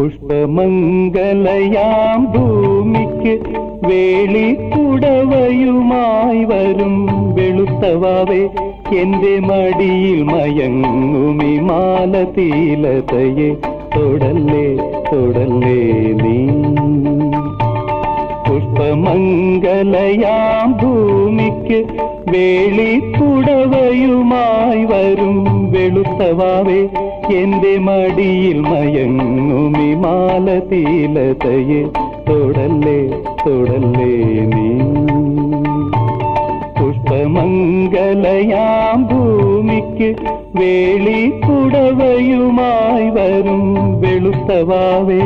പുഷ്പമംഗലയാം ഭൂമിക്ക് വേളിക്കുടവയുമായി വരും വെളുത്തവാവേ, എന്റെ മടിയിൽ മയങ്ങുമി മാലതീലതയെ തൊടല്ലേ തൊടല്ലേ നീ. പുഷ്പമംഗലയാം ഭൂമിക്ക് വേളിക്കുടവയുമായി വരും വെളുത്തവാവേ, എന്റെ മടിയിൽ മയങ്ങുമി മാലതീലതയെ തൊടല്ലേ തൊടല്ലേ നീ. പുഷ്പമംഗലയാം ഭൂമിക്ക് വേളിക്കുടവയുമായി വരും വെളുത്തവാവേ.